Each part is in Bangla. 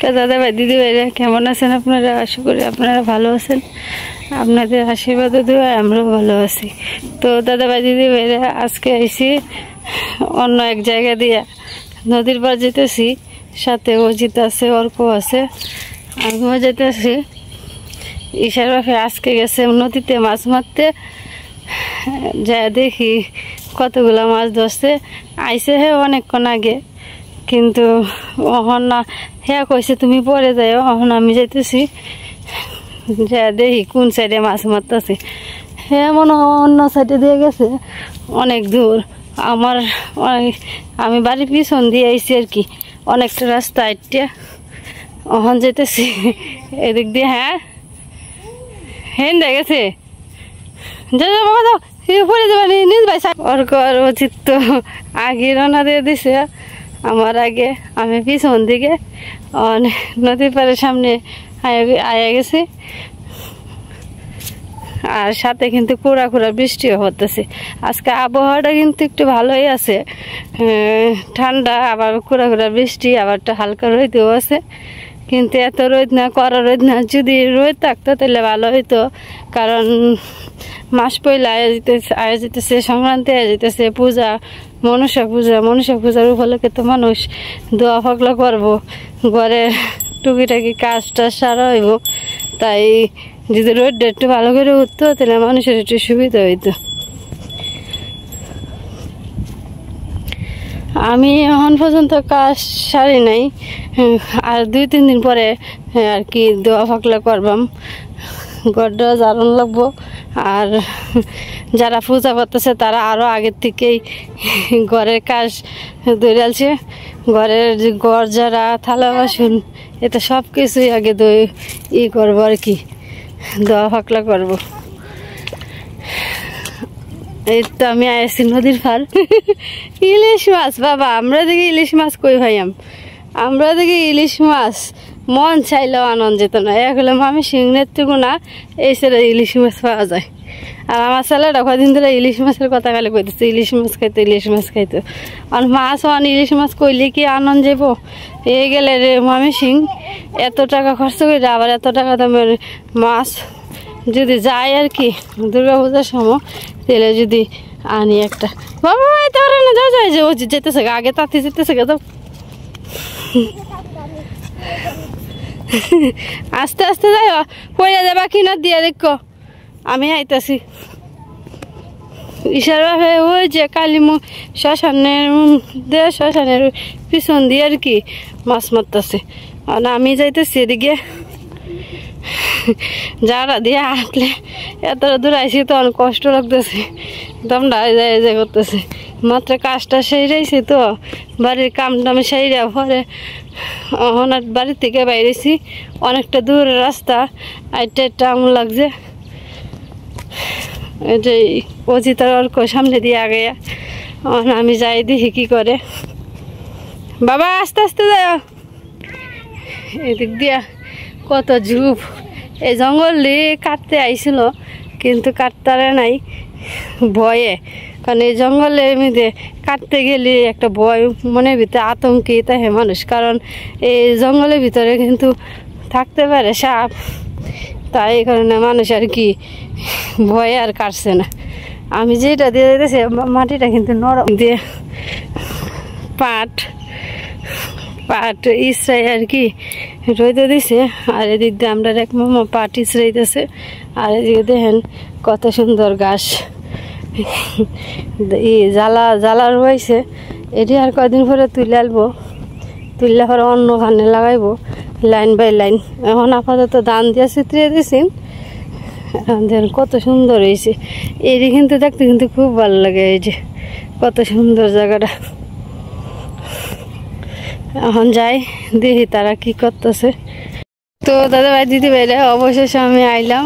দাদা ভাই দিদি ভাইরা কেমন আছেন আপনারা? আশা করি আপনারা ভালো আছেন। আপনাদের আশীর্বাদ দোয়া আমরাও ভালো আছি। তো দাদা ভাই দিদি ভাইরা আজকে আইছি অন্য এক জায়গা দিয়ে নদীর পার যেতেছি, সাথে অজিত আছে, অর্ক আছে, আমিও যেতেছি। ঈশার বাপে আজকে গেছে নদীতে মাছ মারতে, যা দেখি কতগুলা মাছ ধরছে। আইসে হে অনেকক্ষণ আগে, কিন্তু অহন না হ্যাঁ কইছে তুমি পরে যাও, অহন আমি যাইতেছি, যা দেখি কোন সাইডে মাছ মারতেছে। হ্যাঁ মনে হয় অন্য সাইডে দিয়ে গেছে, অনেক দূর। আমি বাড়ির পিছন দিয়ে আইছি আর কি, অনেকটা রাস্তা আইটে অহন যেতেছি এদিক দিয়ে। হ্যাঁ হ্যাঁ দেখেছে, যাও বাবা যাও, পরে যাবে নিজ ভাই। অর্ক আর উচিত তো আগে রান্না দিয়ে দিছে আমার আগে, আমি পিছন দিকে নদীর পাড়ের সামনে আয়া গেছি। আর সাথে কিন্তু কুড়া কুড়া বৃষ্টিও হতেছে। আজকে আবহাওয়াটা কিন্তু একটু ভালোই আছে, ঠান্ডা, আবার কুড়া কুড়া বৃষ্টি, আবার হালকা রোদও আছে। কিন্তু এত রোদ না, কড়া রোদ না। যদি রোদ থাকতো তাহলে ভালো হইতো, কারণ মাস পয়লা আয়া যেতেছে, সংক্রান্তি আয়া যেতেছে, পূজা, মনসা পূজার উপলক্ষে তো মানুষ দোয়া ফাকলা করবো, ঘরে টুকিটাকি কাজ টাজ সারা হইব। তাই যদি রোদটা একটু ভালো করে উঠতো তাহলে মানুষের একটু সুবিধা হইতো। আমি এখন পর্যন্ত কাজ সারি নাই, আর 2-3 দিন পরে আর কি দোয়া ফাকলা করবাম, ঘরটা জ্বালানো লাগবো। আর যারা পূজা করতেছে তারা আরও আগের থেকেই ঘরের কাজ ধরেছে। ঘরের ঘর যারা থালা বাসন এটা সব কিছুই আগে করবো আর কি, দোয়া ফাকলা করবো। এই তো আমি আইসি নদীর পার। ইলিশ মাছ বাবা, আমরা দেখি ইলিশ মাছ কই ভাইয়াম, আমরা দেখি ইলিশ মাছ মন চাইলেও আনন্দ যেত না। এক হলে আমি সিংহের থেকে না এই ছেলে ইলিশ মাছ পাওয়া যায়। আর আমার ছেলেটা কদিন ধরে ইলিশ মাছের কথা খালি কইতেছে, ইলিশ মাছ খাইতো, ইলিশ মাছ খাইতো। আর মাছ ইলিশ মাছ কইলে কি আনন্দ যাব। এই গেলে রে আমি সিং এত টাকা খরচ করে আবার এত টাকা দামের মাছ যদি যায় আর কি দুর্গা পূজার সময়, তাহলে যদি আনি একটা। বাবা তোরা না যাও যাই যে ও যেতেছে আগে, তাতে যেতেছে গে, যাও আস্তে আস্তে যাই, পড়ে যাবা কিনা দিয়ে দেখো। আমি আইতাছি। ঈশার বাপে ওই যে কালীমু শ্মশানের পিছন দিয়ে আর কি মাছ মারতেছে, আর আমি যাইতেছি এদিকে। যারা দিয়ে হাঁটলে এত দূর আইসি তো অনেক কষ্ট লাগতেছে, দমটা যায় করতেছে। মাত্র কাজটা সেরাইছি তো, বাড়ির কাম টামে সেরা পরে অনার বাড়ির থেকে বাইরেছি, অনেকটা দূর রাস্তা, আইটা আমন লাগছে। এটাই অজিতার অর্ক সামনে দিয়ে আগে আমি যাই দেখি কি করে। বাবা আস্তে আস্তে যায়, এদিক দিয়া কত ঝুপ। এই জঙ্গলে কাটতে আইছিল কিন্তু কাটতারে নাই ভয়ে, কারণ এই জঙ্গলে এমনিতে কাটতে গেলে একটা ভয় মনের ভিতরে আতঙ্কিত থাকে মানুষ, কারণ এই জঙ্গলের ভিতরে কিন্তু থাকতে পারে সাপ। তাই এই কারণে মানুষ আর কি ভয়ে আর কাটছে না। আমি যেটা দিয়ে দিতেছি মাটিটা কিন্তু নরম দিয়ে পাট ইসরাই আর কি রইতে দিছে। আর এদিক দিয়ে আমরা এক মামা পাট ইসরাইতেছে, আর এদিকে দেখেন কত সুন্দর ঘাস জ্বালা রয়েছে। এটি আর কয়দিন পরে তুলে আনবো, তুললে পরে অন্য খানে লাগাইবো লাইন বাই লাইন। এখন আপাতত ধান দিয়ে ছিটিয়ে দিয়েছি, দেখেন কত সুন্দর হয়েছে। এটি কিন্তু দেখতে কিন্তু খুব ভালো লাগে, এই যে কত সুন্দর জায়গাটা। এখন যাই দেখি তারা কি করতেছে। তো দাদা ভাই দিদি ভাইরা অবশেষে আমি আইলাম,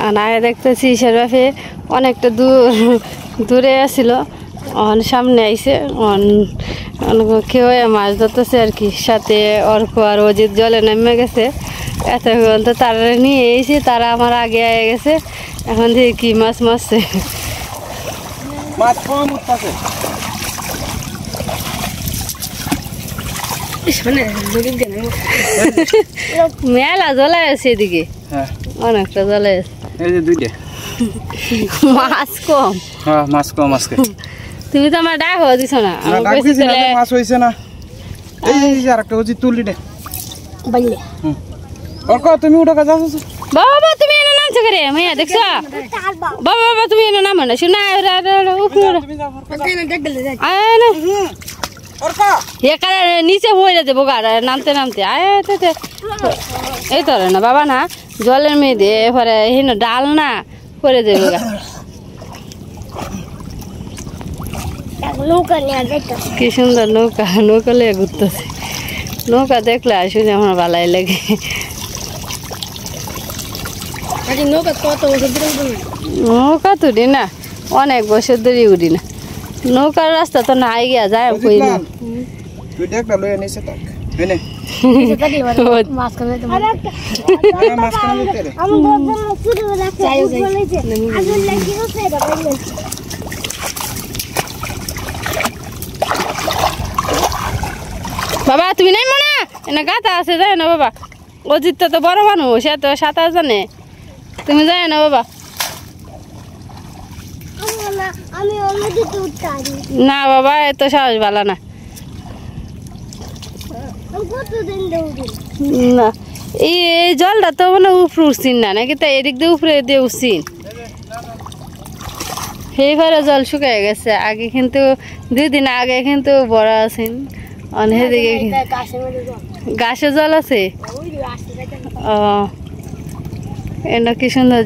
আর আগে দেখতেছি ঈশার বাপে অনেকটা দূরে আসছিল, সামনে আইসে কেউ মাছ ধরতেছে আর কি। সাথে অর্ক আর অজিত জলে নেমে গেছে, এতক্ষণ তো তারা নিয়ে এসে তারা আমার আগে আয়ে গেছে। এখন দেখি কি মাছ মারছে। মেলা জ্বলাই আছে এদিকে অনেকটা জ্বলাই আছে এই যে দুইটা মাছ কম মাছ কম আজকে তুমি তো আমার ডাক দিছ না মাছ হয়েছে না এই যে আরেকটা ওজি তুলি দে বাইলে ওরকো তুমি উঠো কাজ আছো বাবা তুমি এনে নামছ করে মাইয়া দেখছ বাবা তুমি এনে নাম না শুনা আয় না ওরকো এখানে নিচে পড়ে দেবো গাড়া নামতে নামতে আয় এই তো না বাবা না জলের মেয়ে এবারে হেন ডাল না করে দেবে গা কি সুন্দর নৌকা নৌকা লেগে ঘুরতেছে নৌকা দেখলে আসলে আমার ভালাই লাগে নৌকা তো উঠি না অনেক বছর ধরে উঠি না নৌকার রাস্তা তো নাই গিয়া যায় কই না বাবা তুমি নাই মনে এনে গাতা আছে যায় না বাবা অজিত তো বড় মানুষ সে তো সাঁতার জানে তুমি যায় না বাবা না বাবা এত সাহস ভালো না না এই জলটা তো মানে উপরে উঠছিন না নাকি তা এদিক দিয়ে উপরে দিয়ে উঠছিন সেইবারে জল শুকিয়ে গেছে আগে কিন্তু 2 দিন আগে কিন্তু বড় আছেন অনেকদিকে গাছে জল আছে এনে কি সুন্দর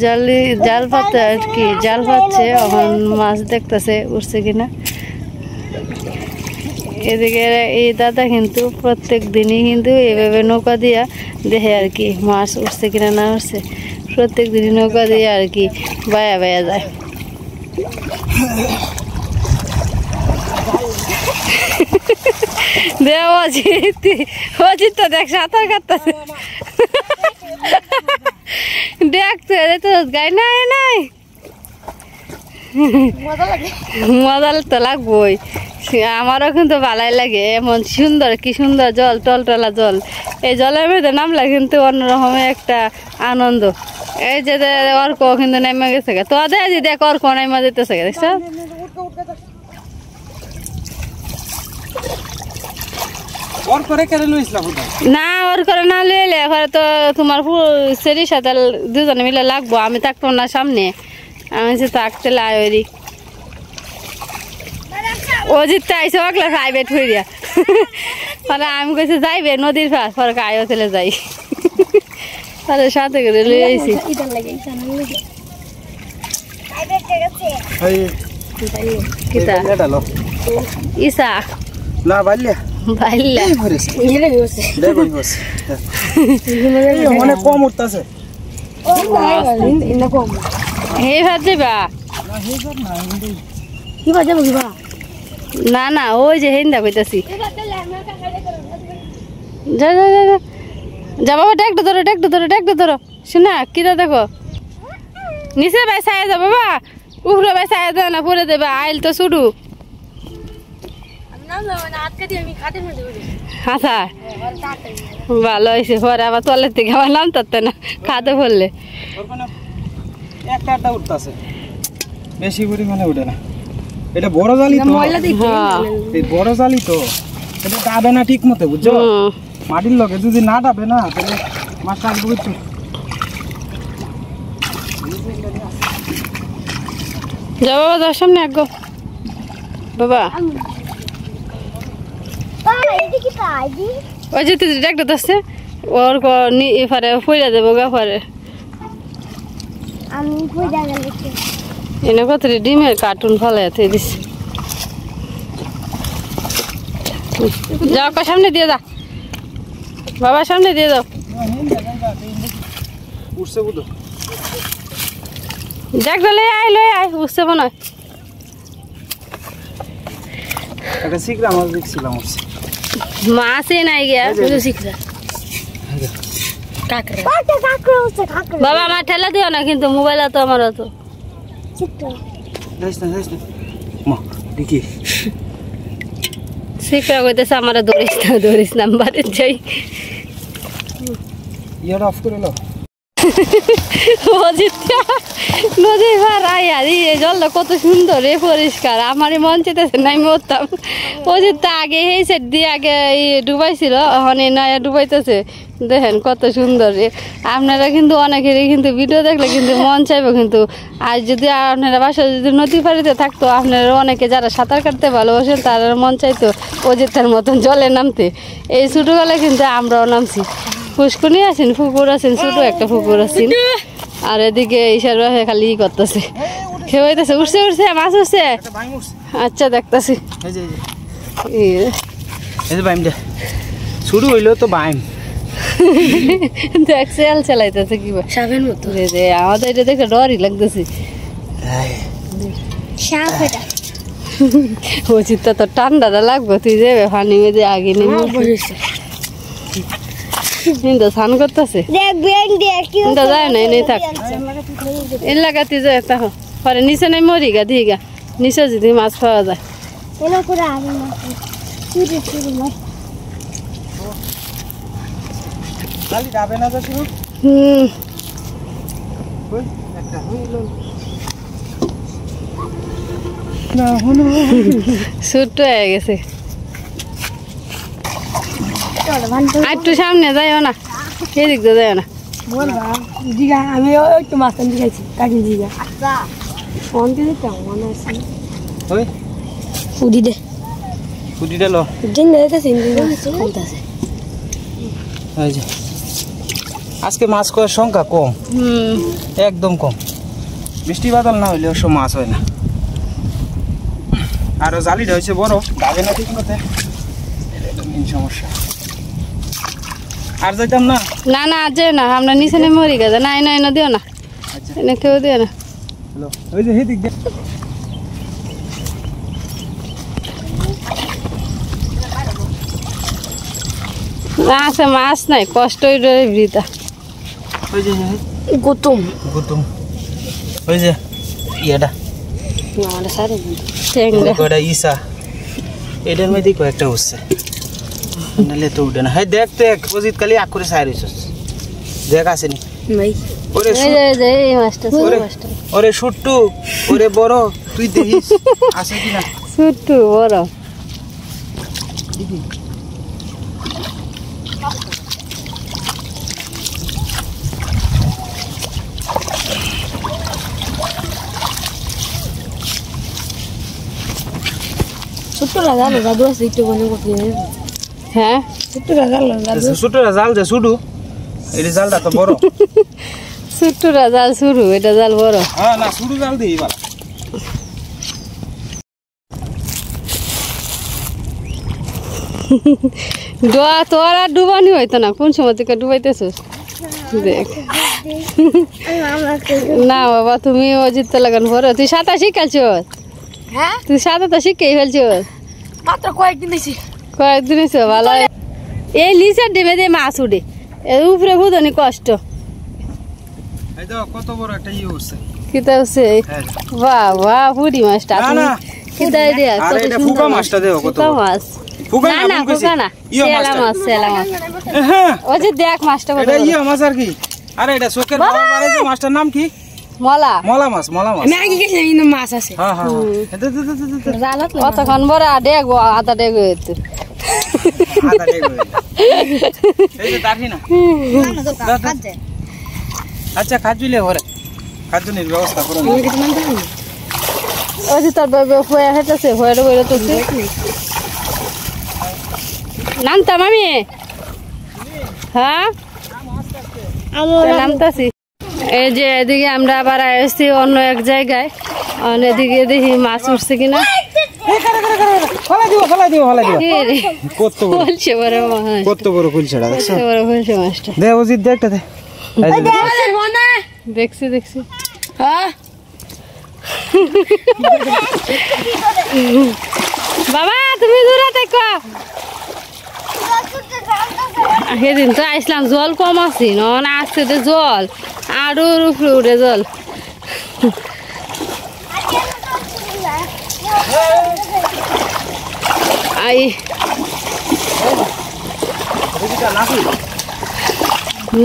জাল পাচ্ছে আর কি জাল পাচ্ছে এখন মাছ দেখতেছে উঠছে কিনা এদিকে এই দাদা কিন্তু প্রত্যেক দিনই কিন্তু এভাবে নৌকা দিয়া দেখে আর কি মাছ উঠছে কিনা না উঠছে প্রত্যেক দিনই নৌকা দিয়ে আর কি বায়া বায়া যায় অজিত তো দেখ সাঁতার কাটতেছে দেখতে তো গাই নাই নাই মজা তো লাগবই আমারও কিন্তু ভালাই লাগে এমন সুন্দর কি সুন্দর জল টলটলা জল এই জলের মধ্যে নামলে কিন্তু অন্যরকমের একটা আনন্দ এই যে অর্ক কিন্তু নেমে গেছে তো দেখ অর্ক নেমে যেতেছে দেখছ না ওর করে না লইলে এবারে তো তোমার সেরির সাথে 2 জনে মিলে লাগবো আমি থাকবো না সামনে আমি যে থাকতে লাইরি অজিত আইসে ওগুলা প্রাইভেট হইয়া মানে আমি কইছে যাইবে নদীর পাশ পরে আয়ো চলে যাই তাহলে সাথে করে লই আইছি ইসা না বাইলে বাইলে অনেক কম উঠতেছে এই ভাত যাবা না না ওই যে হেন্দা কইতাছি যা যা যা যা বাবা ট্যাক্টর ধরো শোনা কিরা দেখো নিচে বেসায় যা বাবা উপরে বেসায় যা না পরে দেবে আইল তো শুরু আচ্ছা ভালো হয়েছে পরে আবার তলের থেকে আমার নাম তাতে না খাতে পড়লে একটা উঠতেছে বেশি পরিমাণে উঠে না এটা বড় জালি তো এই বড় জালি তো এটা ডাবে না ঠিক মতো বুঝছো মাটির লগে যদি না ডাবে না তাহলে মাছ থাকবে বুঝছো যা বাবা তোর সামনে আগে বাবা ওই যে তুই একটা দশে ওর এফারে ফইরা দেবো গা পরে এনে কত ডিমের কার্টুন ফলে দিস যাও সামনে দিয়ে যা বাবা সামনে দিয়ে দাও দেখ লই আয় বুঝতে মনে হয় মাছে নাই গিয়া বাবা আমার ঠেলা দিও না কিন্তু মোবাইল তো আমার তো সিপা কইতেছে আমারে ধরিস না বাড়ি যাই ইয়ার অফ করে লো নদীর পার আয়ারি এই জলটা কত সুন্দর রে পরিষ্কার আমারই মন চেতেছে নাই মরতাম অজিত তো আগে এই সেট দিয়ে আগে ডুবাইছিল এখন নয়া ডুবাইতেছে দেখেন কত সুন্দর রে আপনারা কিন্তু অনেকেরই কিন্তু ভিডিও দেখলে কিন্তু মন চাইবে কিন্তু আর যদি আপনারা বাসা যদি নদী পাড়িতে থাকতো আপনারা অনেকে যারা সাঁতার কাটতে ভালোবাসেন তারা মন চাইতো অজিতের মতন জলে নামতে এই ছোটবেলায় কিন্তু আমরাও নামছি পুষ্কুনি আছেন পুকুর আছেন ছোট একটা পুকুর আছেন আর এদিকে ইশার বাসে খালি ই করতেছে খেয়ে উঠছে মাছ উঠছে আচ্ছা দেখতেছি শুরু হইলো তো বাইম দেখছে আল চালাইতেছে কি সাপের মতো আমাদের এটা দেখে ডরই লাগতেছে উচিত তো ঠান্ডাটা লাগবে তুই যাবে পানি মেঝে আগে নেমে কিন্তু স্নান করতেছে যায় না নেই থাক এর লাগাতে যায় তা পরে নিচে নাই মরি গা দিয়ে গা নিচে যদি মাছ পাওয়া যায় ছোট্ট হয়ে গেছে একটু সামনে যাইও না এদিক দিয়ে যাইও না আমি একটু মাছ দিয়েছি কাকি জিগা ফোন দিয়ে মনে আছে উদি দে কুটিটা লো আজকে মাছ খাওয়ার সংখ্যা কম একদম কম বৃষ্টি বাদল না হইলে ওসব মাছ হয় না আর জালিটা হয়েছে বড় যাবে না ঠিক মতে সমস্যা আর যাইতাম না না না আজ না আমরা নিচে নেমে মরি গেছে না এনে দিও না এনে কেউ দিও না ওই যে হেদিক আছে মাছ নাই কষ্ট বৃথা ওই যে গৌতম ওই যে ইয়েটা ইসা এটার মধ্যে কয়েকটা উঠছে নাহলে তো উঠে না হ্যাঁ দেখ অজিত কালি আগ করে সাইড হয়েছিস দেখ আসেনি ওরে সুট্টু ওরে বড় তুই দেখিস আসে কিনা সুট্টু বড় হ্যাঁ ছোট্টরা জাল যে শুধু এটা জালটা তো বড় ছোট্টরা জাল শুরু এটা জাল বড় হ্যাঁ না শুরু জাল দিই বাবা তোর আর ডুবানি হইতো না কোন সময় থেকে ডুবাইতেছিস দেখ না বাবা তুমি অজিত লাগান বড় তুই সাঁতার শিখালছ তুই সাঁতার তো শিখেই ফেলছ মাত্র কয়েকদিন ভালো এই নিচের ডিমে দিয়ে মাছ উঠে এর উপরে বুঝনি কষ্ট কত বড় একটা ইয়ে উঠছে কিতা হচ্ছে বাহ বাহ পুরি মাছটা কিতা দিয়া ফুকা মাছটা দেও কত মাছ না না ফুকা না সেলা মাছ ওই যে দেখ মাছটা এটা ইয়ে মাছ আর কি আরে এটা চোখের বাবার বারে যে মাছটার নাম কি মলা মাছ আমি আগে গেছিলাম ইনো মাছ আছে হ্যাঁ হ্যাঁ জালত কতক্ষণ বড় দেখবো আধা দেখবো আধা দেখবো এই যে দাঁড়ি না আচ্ছা খাজুলে ঘরে খাজুনির ব্যবস্থা করুন ওই যে তোর হয়ে হেঁটেছে হয়ে তুলছি নামতাম আমি হ্যাঁ নামতাছি এই যে এদিকে আমরা আবার আসছি অন্য এক জায়গায় এদিকে দেখি মাছ উঠছে কিনা দেখছি বাবা তুমি দূরে দেখো সেদিন তো আসলাম জল কম আছে না আসছে তো জল আরো উপরে উঠে জল আই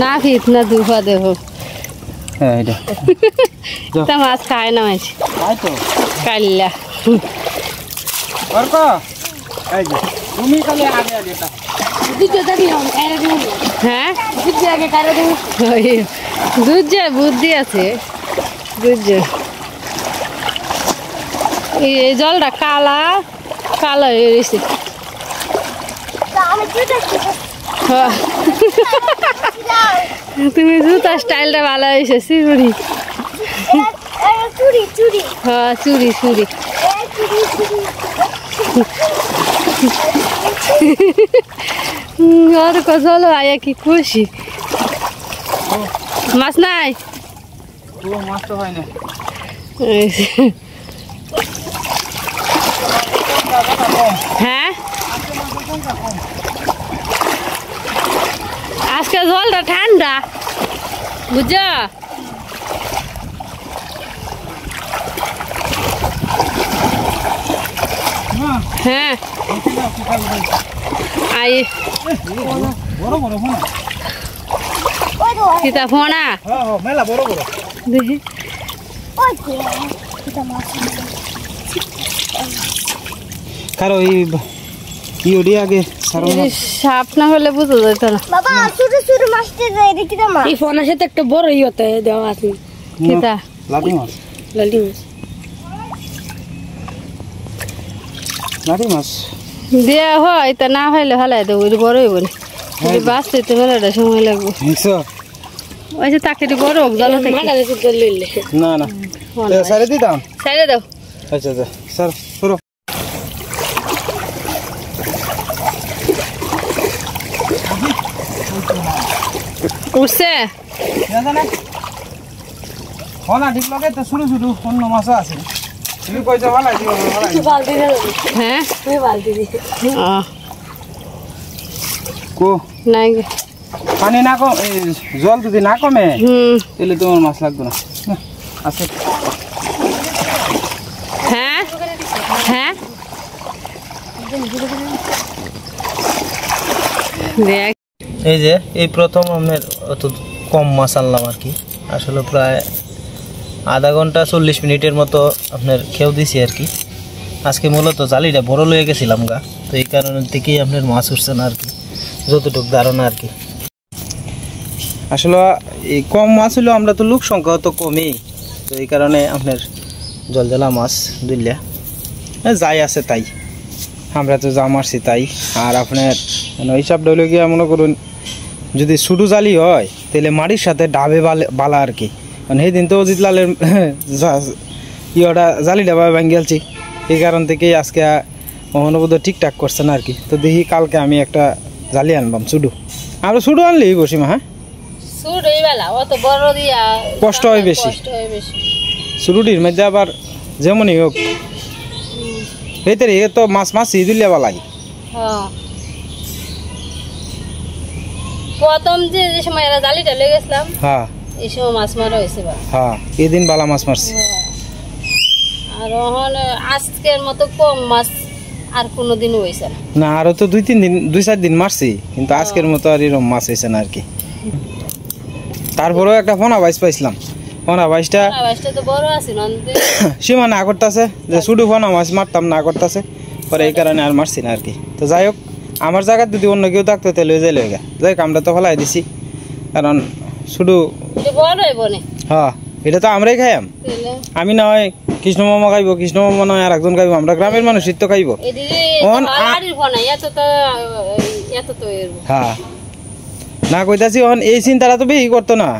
না ফিত না দুফা দেহ হ্যাঁ এটা তা মাছ খায় না মাছ তাই তো কাল্লা অর্ক এই যে তুমি খালি আগে আগে তা হ্যাঁ দুধ যায় বুদ্ধি আছে দুধ এই জলটা কালা কালো হয়ে গেছে তুমি জুতা স্টাইলটা ভালো হয়েছে চিরুড়ি হ্যাঁ চুরি চুরি আর চলো আয়া কি খুশি মাছ নাই মাছ তো হয় না হ্যাঁ আজকে জলটা ঠান্ডা বুঝছো হ্যাঁ আই বড় বড় ফোনা কিতা ফোনা হ্যাঁ মেলা বড় বড় দেখি কারো ইউডি আগে সাপ না হলে বুঝা যেত না বাবা ছোট ছোট মাছটা দেয় দেখি তো মা এই ফোনের সাথে একটা বড় ইয়েতে দেওয়া আছে কিতা লাটি মাছ লালি মাছ লাটি মাছ দেয়া হয় তা না হইলে হালাই দেবো বড় হইব না বাঁচতে তো মেলাটা সময় লাগবে ওই যে তাকে বড় হোক জল থেকে না না সাইডে দিতাম সাইডে দাও আচ্ছা আচ্ছা স্যার পুরো উঠছে হলা ঠিক লাগে তো শুরু শুরু অন্য মাছ আছে তুমি কইছো ভালো দিও বালতি দে হ্যাঁ তুই বালতি দে কো নাই পানি না কম জল যদি না কমে তাহলে তোমার মাছ লাগবে না আছে হ্যাঁ হ্যাঁ দেখ এই যে এই প্রথম আমার অত কম মাছ আনলাম আর কি আসলে প্রায় আধা ঘন্টা 40 মিনিটের মতো আপনার খেয়েও দিছি আর কি আজকে মূলত জালিটা বড় লয়ে গেছিলাম গা তো এই কারণে থেকেই আপনার মাছ উঠছে না আর কি যতটুকু ধারণা আর কি আসলে এই কম মাছ হলেও আমরা তো লোক সংখ্যা তো কমই তো এই কারণে আপনার জলজলা মাছ দুইলা যাই আছে তাই আমরা তো যা মারছি তাই আর আপনার হিসাবটা হলো গিয়ে মনে করুন যদি ছোটো জালি হয় তাহলে মাটির সাথে ডাবে বালা আর কি মানে সেই দিন তো অজিত লালের ইয়েটা জালিটা ভাঙি গেলছি এই কারণ থেকেই আজকে মহানবোধ ঠিকঠাক করছে না আর কি তো দেখি কালকে আমি একটা জালি আনবাম চুডু আমরা চুডু আনলেই বসি মা হ্যাঁ কষ্ট হয় বেশি চুরুটির মধ্যে আবার যেমনই হোক এইটারে এ তো মাছ মাছি দিলে বালাই প্রথম যে সময় এরা জালিটা লেগে গেছিলাম হ্যাঁ এই সময় মাছ মারা হয়েছে হ্যাঁ এই দিন বালা মাছ মারছি আর আজকের মতো কম মাছ আর কোনোদিন হয়েছে না না আরো তো 2-4 দিন মারছি কিন্তু আজকের মতো আর এরকম মাছ হয়েছে না আর কি তারপরেও একটা ফোনা বাইস পাইছিলাম ফোনা বাইসটা তো বড় আছে না সীমা না করতেছে যে শুধু ফোনা মাছ মারতাম না করতেছে পরে এই কারণে আর মারছি না আর কি তো যাই হোক আমার জায়গা যদি অন্য কেউ থাকতো তাহলে যাই লেগে যাই হোক আমরা তো ফলাই দিছি কারণ শুধু হ্যাঁ এটা তো আমরাই খাইম আমি না হয় কৃষ্ণ মামা খাইব কৃষ্ণ মামা নয় আর একজন খাইব আমরা গ্রামের মানুষই তো খাইব হ্যাঁ না কইতাছি এই চিন্তাটা তো বেশি করতো না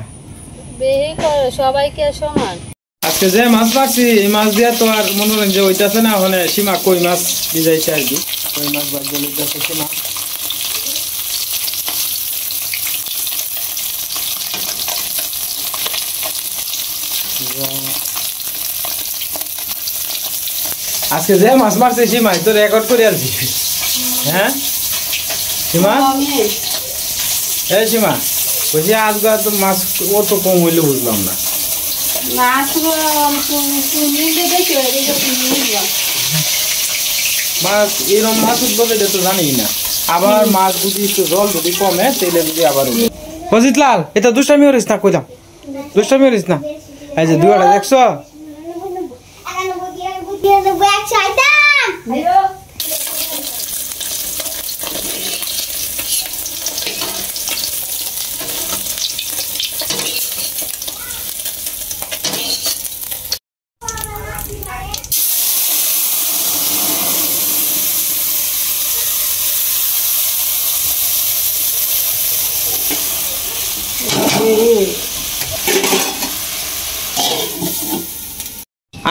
সবাইকে সমান আজকে যে মাছ পাচ্ছি এই মাছ দিয়া তো আর মনোরঞ্জন হইতাছে না ওখানে সীমা কই মাছ ভিজাইছে আর কি কই মাছ বাদ গেলে সীমা আজকে যে মাছ মারছে সীমা তো রেকর্ড করে আলছি হ্যাঁ সীমা এই সীমা বলছি আজকে তো মাছ অত কম হইলে বুঝলাম না মাছ এরকম মাছ উঠবে এটা তো জানি না। আবার মাছ যদি একটু জল যদি কমে তাহলে যদি আবার উঠবে। অজিত লাল এটা দুষ্টামি করিস না, কইলাম দুষ্টামি করিস না। এই যে দুয়াটা দেখছো,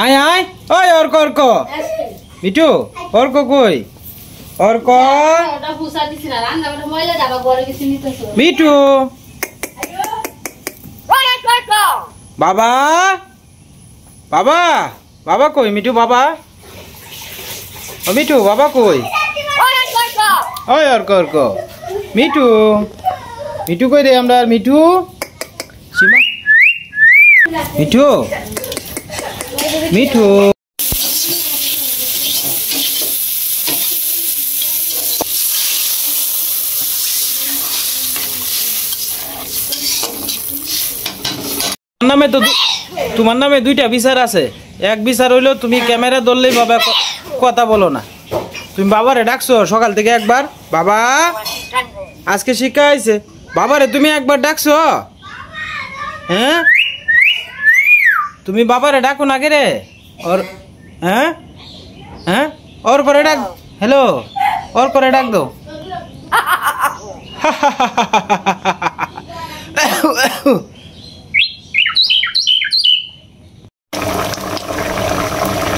আয় আয় ওই অর্ক অর্ক মিঠু অর্ক কই অর্ক মিঠু বাবা বাবা বাবা কই মিঠু বাবা ও মিঠু বাবা কই ওই অর্ক অর্ক মিঠু মিঠু কই রে আমরা মিঠু সীমা মিঠু মিঠু নামে তো তোমার নামে দুইটা বিচার আছে। এক বিচার হইলো তুমি ক্যামেরা ধরলেই বাবা কথা বলো না। তুমি বাবারে ডাকছো সকাল থেকে একবার, বাবা আজকে শিক্ষা হয়েছে, বাবারে তুমি একবার ডাকছো? হ্যাঁ তুমি বাবারে ডাকো না কে রে ওর? হ্যাঁ হ্যাঁ ওর করে ডাক, হ্যালো ওর করে ডাক দো।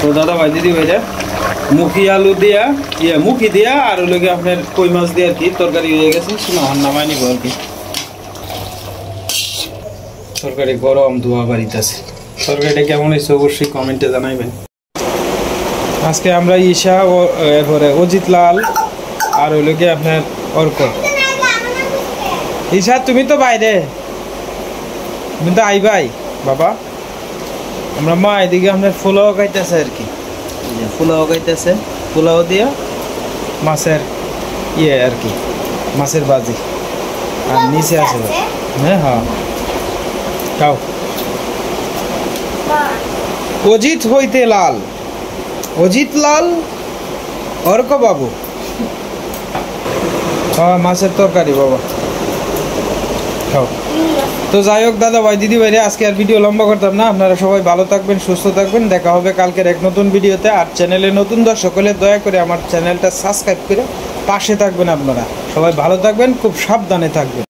তো দাদা ভাই দিদি ভাই মুখি আলু দিয়া মুখি দিয়া আর লোকে আপনার কই মাছ দিয়ে আর কি তরকারি হয়ে গেছে, নামাই নিব আর কি। তরকারি গরম ধোয়া বাড়িতেছে। তরকারিটা কেমন হয়েছে অবশ্যই কমেন্টে জানাইবেন। আজকে আমরা ঈশা ও এরপরে অজিত লাল আর হইল কি আপনার অর্ক। ঈশা তুমি তো বাইরে, তুমি তো আই ভাই বাবা। আমরা মা এদিকে আপনার পোলাও খাইতেছে আর কি, পোলাও খাইতেছে, পোলাও দিয়া মাছের আর কি মাছের বাজি আর নিচে আছে। হ্যাঁ হ্যাঁ খাও। অজিত হইতে লাল, অজিত লাল অর্ক বাবু। হ্যাঁ মাছের তরকারি বাবা খাও। তো যাই হোক দাদা ভাই দিদি ভাইরে আজকে আর ভিডিও লম্বা করতাম না। আপনারা সবাই ভালো থাকবেন, সুস্থ থাকবেন। দেখা হবে কালকের এক নতুন ভিডিওতে। আর চ্যানেলে নতুন দর্শক হলে দয়া করে আমার চ্যানেলটা সাবস্ক্রাইব করে পাশে থাকবেন। আপনারা সবাই ভালো থাকবেন, খুব সাবধানে থাকবেন।